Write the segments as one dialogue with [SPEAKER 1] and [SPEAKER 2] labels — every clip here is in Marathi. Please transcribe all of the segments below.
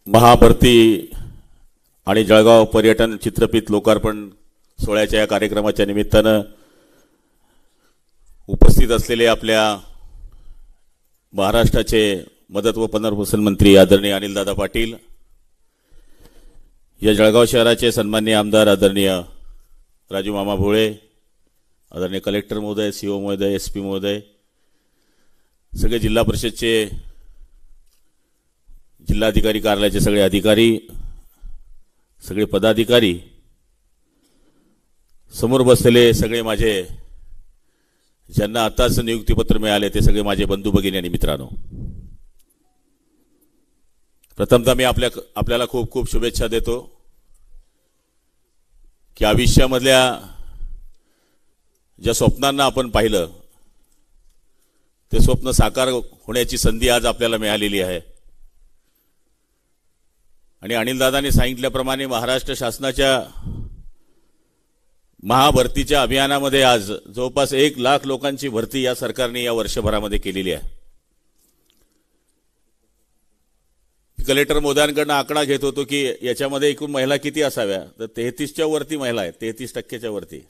[SPEAKER 1] महाभरती आणि जळगाव पर्यटन चित्रपट लोकार्पण सोहळ्याच्या या कार्यक्रमाच्या निमित्तानं उपस्थित असलेले आपल्या महाराष्ट्राचे मदत व पुनर्वसन मंत्री आदरणीय अनिलदादा पाटील, या जळगाव शहराचे सन्माननीय आमदार आदरणीय राजू मामा भोळे, आदरणीय कलेक्टर महोदय, सीओ महोदय, एसपी महोदय, सगळे जिल्हा परिषदचे जिल्हाधिकारी कार्यालयाचे सगळे अधिकारी, सगळे पदाधिकारी, समोर बसलेले सगळे माझे ज्यांना आताच नियुक्तीपत्र मिळाले ते सगळे माझे बंधू भगिनी आणि मित्रांनो, प्रथमतः मी आपल्याला खूप खूप शुभेच्छा देतो की आयुष्यामधल्या ज्या स्वप्नांना आपण पाहिलं ते स्वप्न साकार होण्याची संधी आज आपल्याला मिळालेली आहे। आणि अनिलदादांनी सांगितल्याप्रमाणे महाराष्ट्र शासनाच्या महाभरतीच्या अभियानामध्ये आज जवळपास 1 लाख लोकांची भरती या सरकारने या वर्षभरामध्ये केलेली आहे। कलेक्टर महोदयांकडून आकडा घेत होतो की याच्यामध्ये एकूण महिला किती असाव्या, तर 33च्या वरती महिला आहेत, 33% वरती।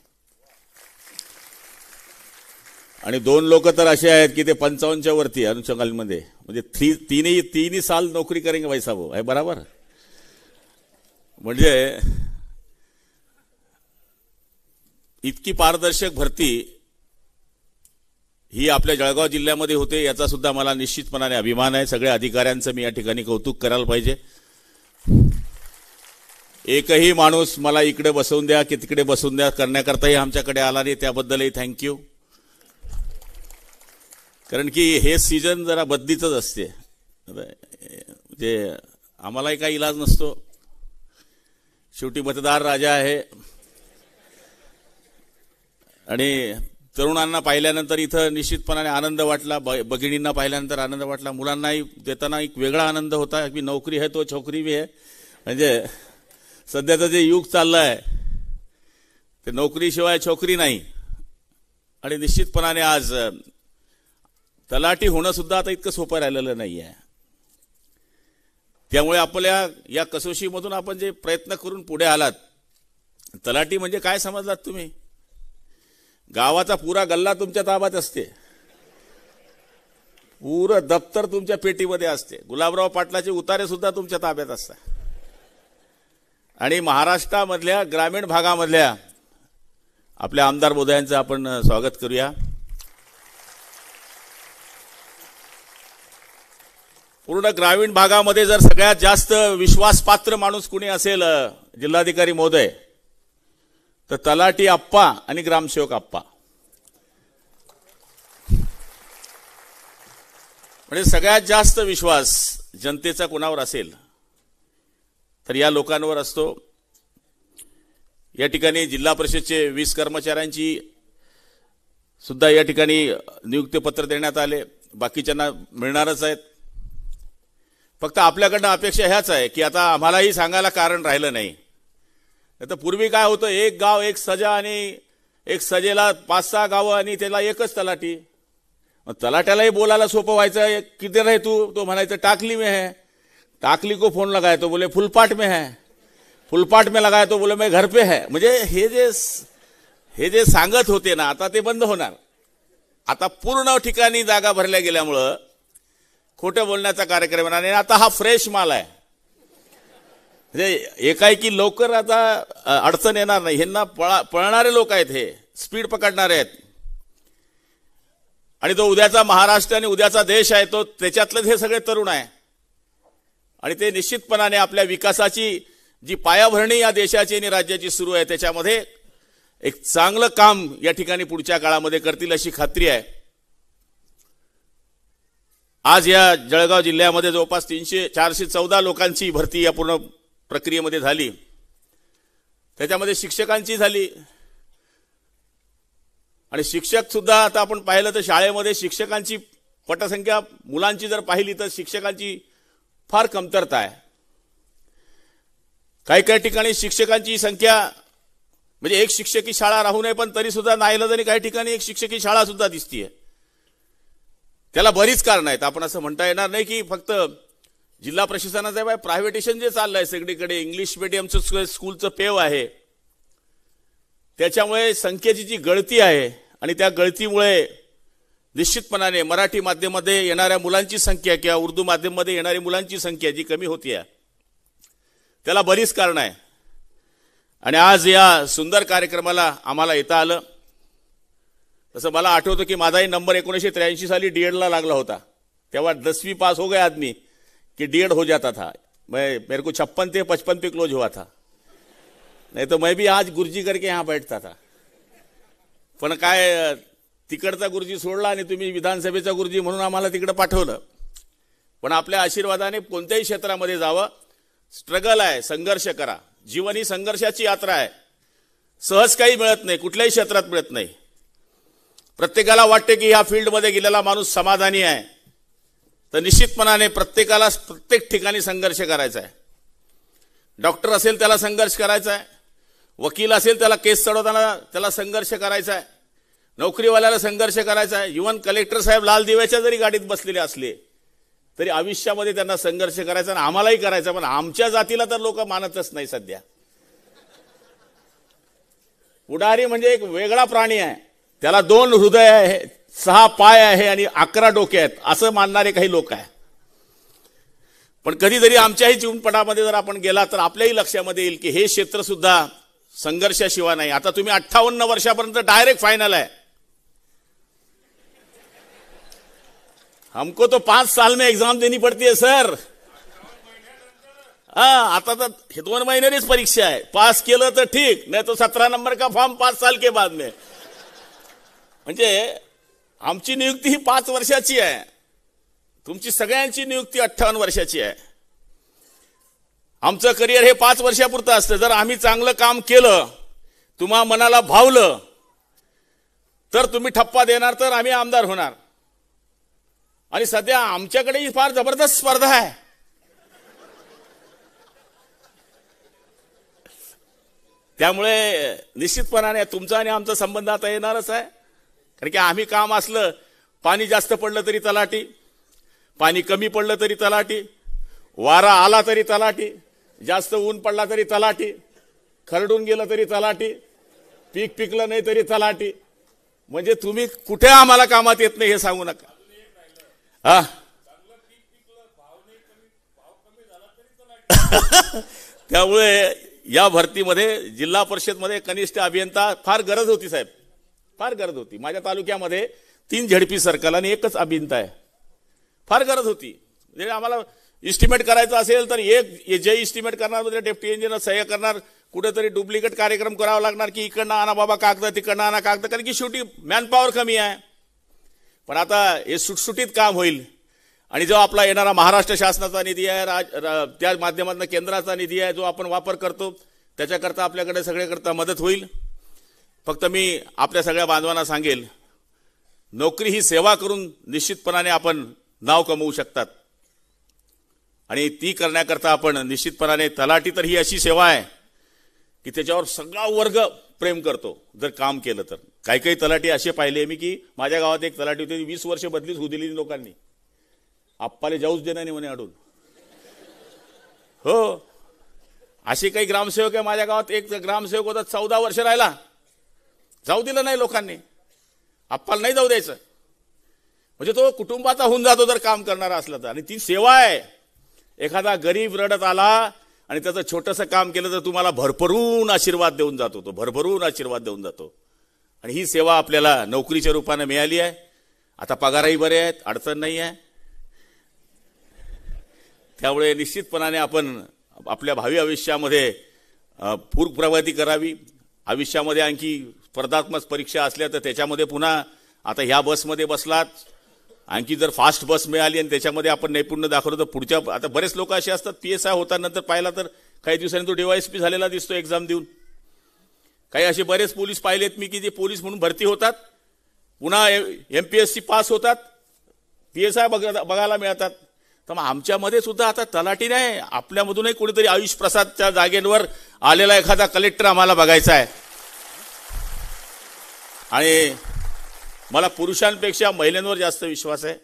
[SPEAKER 1] आणि 2 लोक तर असे आहेत की ते 55च्या वरती अनुषंगामध्ये, म्हणजे तीनही साल नौकरी करेंगे भाई साहब, आहे बराबर। म्हणजे इतकी पारदर्शक भरती ही आपल्या जळगाव जिल्ह्यामध्ये होते याचा सुद्धा मला निश्चितपणाने अभिमान आहे। सगळ्या अधिकाऱ्यांचं मी या ठिकाणी कौतुक करायला पाहिजे। एकही माणूस मला इकडे बसवून द्या की तिकडे बसवून द्या करण्याकरताही आमच्याकडे आला नाही, त्याबद्दलही थँक्यू। कारण की हे सीजन जरा बदलीतच असते, म्हणजे आम्हालाही काही इलाज नसतो, शेवटी मतदार राजा आहे। आणि तरुणांना पाहिल्यानंतर इथं निश्चितपणाने आनंद वाटला, भगिनींना पाहिल्यानंतर आनंद वाटला, मुलांनाही देताना एक वेगळा आनंद होता की नोकरी है तो छोकरी भी है। म्हणजे सध्याचं जे युग चाललं आहे ते नोकरीशिवाय छोकरी नाही। आणि निश्चितपणाने आज तलाठी होणं सुद्धा आता इतकं सोपं राहिलेलं नाही आहे। त्यामुळे आपल्या या कसोशीमधून आपण जे प्रयत्न करून पुढे आलात, तलाठी म्हणजे काय समजलात तुम्ही? गावाचा पुरा गल्ला तुमच्या ताब्यात असते, पुरं दप्तर तुमच्या पेटीमध्ये असते, गुलाबराव पाटलाचे उतारे सुद्धा तुमच्या ताब्यात असतात। आणि महाराष्ट्रामधल्या ग्रामीण भागामधल्या आपल्या आमदार महोदयांचं आपण स्वागत करूया। पूर्ण ग्रामीण भागामध्ये जर सगळ्यात जास्त विश्वासपात्र माणूस कुणी असेल जिल्हाधिकारी महोदय, तर तलाठी आप्पा आणि ग्रामसेवक आप्पा। म्हणजे सगळ्यात जास्त विश्वास जनतेचा कोणावर असेल तर या लोकांवर असतो। या ठिकाणी जिल्हा परिषदेचे 20 कर्मचाऱ्यांची सुद्धा या ठिकाणी नियुक्तीपत्र देण्यात आले, बाकीच्यांना मिळणारच आहेत। फक्त आपल्याकडनं अपेक्षा ह्याच आहे की आता आम्हालाही सांगायला कारण राहिलं नाही। तर पूर्वी काय होतं, एक गाव एक सजा आणि एक सजेला 5-6 गावं आणि त्याला एकच तलाठी। तलाट्यालाही बोलायला सोपं व्हायचं, किधर है तू, तो म्हणायचं टाकली में है, टाकली को फोन लगाए तो बोले फुलपाट में है, फुलपाट में लगाए तो बोले मैं घर पे है। म्हणजे हे जे सांगत होते ना, आता ते बंद होणार। आता पूर्ण ठिकाणी जागा भरल्या गेल्यामुळं खोटं बोलण्याचा कार्यक्रम आहे। आणि आता हा फ्रेश माल आहे, म्हणजे एकाएकी लवकर आता अडचण येणार नाही। ह्यांना पळणारे लोक आहेत, हे स्पीड पकडणारे आहेत। आणि तो उद्याचा महाराष्ट्र आणि उद्याचा देश आहे, तो त्याच्यातलेच हे सगळे तरुण आहे। आणि ते निश्चितपणाने आपल्या विकासाची जी पायाभरणी या देशाची आणि राज्याची सुरू आहे त्याच्यामध्ये एक चांगलं काम या ठिकाणी पुढच्या काळामध्ये करतील अशी खात्री आहे। आज या जळगाव जिल्ह्यामध्ये जवळपास 414 लोकांची भरती या पूर्ण प्रक्रियेमध्ये झाली। त्याच्यामध्ये शिक्षकांची झाली आणि शिक्षक सुद्धा आता आपण पाहिलं तर शाळेमध्ये शिक्षकांची पटसंख्या मुलांची जर पाहिली तर शिक्षकांची फार कमतरता आहे। काही ठिकाणी शिक्षकांची संख्या म्हणजे एक शिक्षकी शाळा राहू नये, पण तरी सुद्धा नाईलाजाने काही ठिकाणी एक शिक्षकी शाळा सुद्धा दिसतीये। त्याला बरीच कारण आहेत, आपण असं म्हणता येणार नाही की फक्त जिल्हा प्रशासनाचं आहे प्रायव्हेटेशन जे चाललंय सगळीकडे, इंग्लिश मीडियमचं स्कूलचं पेव आहे, त्याच्यामुळे संख्येची जी गळती आहे आणि त्या गळतीमुळे निश्चितपणाने मराठी माध्यमामध्ये येणाऱ्या मुलांची संख्या किंवा उर्दू माध्यमामध्ये येणाऱ्या मुलांची संख्या जी कमी होतीये त्याला बरीच कारण आहे. आणि आज या सुंदर कार्यक्रमाला आम्हाला येता आलं. तसं मला आठवतं की माझाही नंबर 1983 साली डीएडला लागला होता. तेव्हा 10वीं पास हो गया आदमी कि डीएड हो जाता था. मेरे को 56 से 55 पे क्लोज हुआ था, नहीं तो मैं भी आज गुरुजी करके यहाँ बैठता था. पण काय तिकडचा गुरुजी सोडला आणि तुम्ही विधानसभेचा गुरुजी म्हणून आम्हाला तिकडे पाठवलं. पण आपल्या आशीर्वादाने कोणत्याही क्षेत्रामध्ये जावं. स्ट्रगल आहे, संघर्ष करा. जीवन ही संघर्षाची यात्रा आहे. सहज काही मिळत नाही, कुठल्याही क्षेत्रात मिळत नाही. प्रत्येकाला वाटते की या फील्डमध्ये गेलेला माणूस समाधानी आहे, तर निश्चितपणाने प्रत्येकाला प्रत्येक ठिकाणी संघर्ष करायचा आहे. डॉक्टर असेल त्याला संघर्ष करायचा आहे, वकील असेल त्याला केस चढवताना त्याला संघर्ष करायचा आहे, नोकरीवाल्याला संघर्ष करायचा आहे. इव्हन कलेक्टर साहेब लाल दिव्याच्या जरी गाडीत बसलेले असले तरी आयुष्यामध्ये त्यांना संघर्ष करायचा आणि आम्हालाही करायचा. पण आमच्या जातीला तर लोक मानतच नाही सध्या. पुढारी म्हणजे एक वेगळा प्राणी आहे, त्याला 2 हृदय आहे, 6 पाय आहे आणि 11 डोके आहेत असं मानणारे काही लोक आहे. पण कधीतरी आमच्याही जीवनपटामध्ये जर आपण गेला तर आपल्याही लक्षामध्ये येईल की हे क्षेत्र सुद्धा संघर्षाशिवाय नाही. आता तुम्ही 58 वर्षापर्यंत डायरेक्ट फायनल आहे. हमको तो 5 साल में एग्जाम देनी पड़ती है सर. आता तर 2 महीनेच परीक्षा आहे. पास केलं तर ठीक, नाही तो 17 नंबर का फॉर्म 5 साल के बाद में. म्हणजे आमची नियुक्ती ही 5 वर्षाची आहे, तुमची सगळ्यांची नियुक्ती 58 वर्षाची आहे. आमचं करिअर हे 5 वर्षापुरतं असतं. जर आम्ही चांगलं काम केलं, तुम्हा मनाला भावलं, तर तुम्ही ठप्पा देणार, तर आम्ही आमदार होणार. आणि सध्या आमच्याकडेही फार जबरदस्त स्पर्धा आहे. त्यामुळे निश्चितपणाने तुमचा आणि आमचा संबंध आता येणारच आहे. कारण की आम्ही काम असलं, पाणी जास्त पडलं तरी तलाठी, पाणी कमी पडलं तरी तलाठी, वारा आला तरी तलाठी, जास्त ऊन पडला तरी तलाठी, खरडून गेलं तरी तलाठी, पीक पिकलं नाही तरी तलाठी. म्हणजे तुम्ही कुठे आम्हाला कामात येत नाही हे सांगू नका. त्यामुळे या भरतीमध्ये जिल्हा परिषदमध्ये कनिष्ठ अभियंता फार गरज होती साहेब, फार गरज होती. माझ्या तालुक्यामध्ये 3 झेडपी सर्कल आणि 1च अभियंता आहे. फार गरज होती. म्हणजे आम्हाला इस्टिमेट करायचं असेल तर एक जे इस्टिमेट करणार म्हणजे डेप्टी इंजिनियर सह्य करणार, कुठेतरी डुप्लिकेट कार्यक्रम करावा लागणार की इकडनं आणा बाबा कागद, तिकडनं आणा कागद, कारण की शेवटी मॅनपॉवर कमी आहे. पण आता हे सुटसुटीत काम होईल. आणि जो आपला येणारा महाराष्ट्र शासनाचा निधी आहे, त्या माध्यमातून केंद्राचा निधी आहे, जो आपण वापर करतो, त्याच्याकरता आपल्याकडे सगळ्याकरता मदत होईल. फक्त मी आपल्या सगळ्या बांधवांना सांगेल, नोकरी ही सेवा करून निश्चितपणाने आपण नाव कमवू शकतात. आणि ती करण्याकरता आपण निश्चितपणाने, तलाठी तर ही अशी सेवा आहे की त्याच्यावर सगळा वर्ग प्रेम करतो जर काम केलं तर. काही काही तलाठी असे पाहिले मी की माझ्या गावात एक तलाठी होती, 20 वर्ष बदलीच होऊ दिली लोकांनी. आप्पाले जाऊच देणार नाही म्हणे अडून. हो, असे काही ग्रामसेवक आहे माझ्या गावात. एक ग्रामसेवक होता 14 वर्ष राहिला, जाऊ दिलं नाही लोकांनी. आप्पाला नाही जाऊ द्यायचं. म्हणजे तो कुटुंबाचा होऊन जातो जर काम करणारा असला तर. आणि ती सेवा आहे. एखादा गरीब रडत आला आणि त्याचं छोटंसं काम केलं तर तुम्हाला भरभरून आशीर्वाद देऊन जातो, तो भरभरून आशीर्वाद देऊन जातो. आणि ही सेवा आपल्याला नोकरीच्या रूपाने मिळाली आहे. आता पगारही बरे आहेत, अडचण नाही आहे. त्यामुळे निश्चितपणाने आपण आपल्या भावी आयुष्यामध्ये पूर्ण प्रगती करावी. आयुष्यामध्ये आणखी स्पर्धात्मक परीक्षा असल्या तर त्याच्यामध्ये पुन्हा, आता ह्या बसमध्ये बसलात, आणखी जर फास्ट बस मिळाली आणि त्याच्यामध्ये आपण नैपुण्य दाखवलं तर पुढच्या, आता बरेच लोक असे असतात PSI होता, नंतर पाहिला तर काही दिवसांनी तो DYSP झालेला दिसतो एक्झाम देऊन. काही असे बरेच पोलीस पाहिलेत मी की जे पोलीस म्हणून भरती होतात, पुन्हा MPSC पास होतात, PSI बघायला मिळतात. तर मग आमच्यामध्ये सुद्धा आता तलाठी नाही, आपल्यामधूनही कोणीतरी आयुष प्रसादच्या जागेवर आलेला एखादा कलेक्टर आम्हाला बघायचा आहे. आणि मला पुरुषांपेक्षा महिलांवर जास्त विश्वास आहे.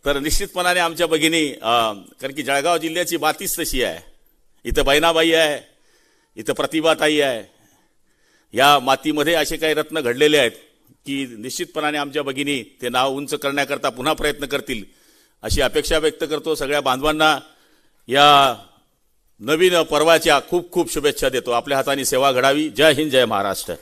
[SPEAKER 1] तर निश्चितपणाने आमच्या भगिनी कारण की जळगाव जिल्ह्याची मातीच तशी आहे. इथं बहिणाबाई आहे, इथं प्रतिभाताई आहे. या मातीमध्ये असे काही रत्न घडलेले आहेत की निश्चितपणाने आमच्या भगिनी ते नाव उंच करण्याकरता पुन्हा प्रयत्न करतील अशी अपेक्षा व्यक्त करतो. सगळ्या बांधवांना या नवीन पर्वाच्या खूप खूप शुभेच्छा देतो. आपल्या हाताने सेवा घडावी. जय हिंद, जय महाराष्ट्र.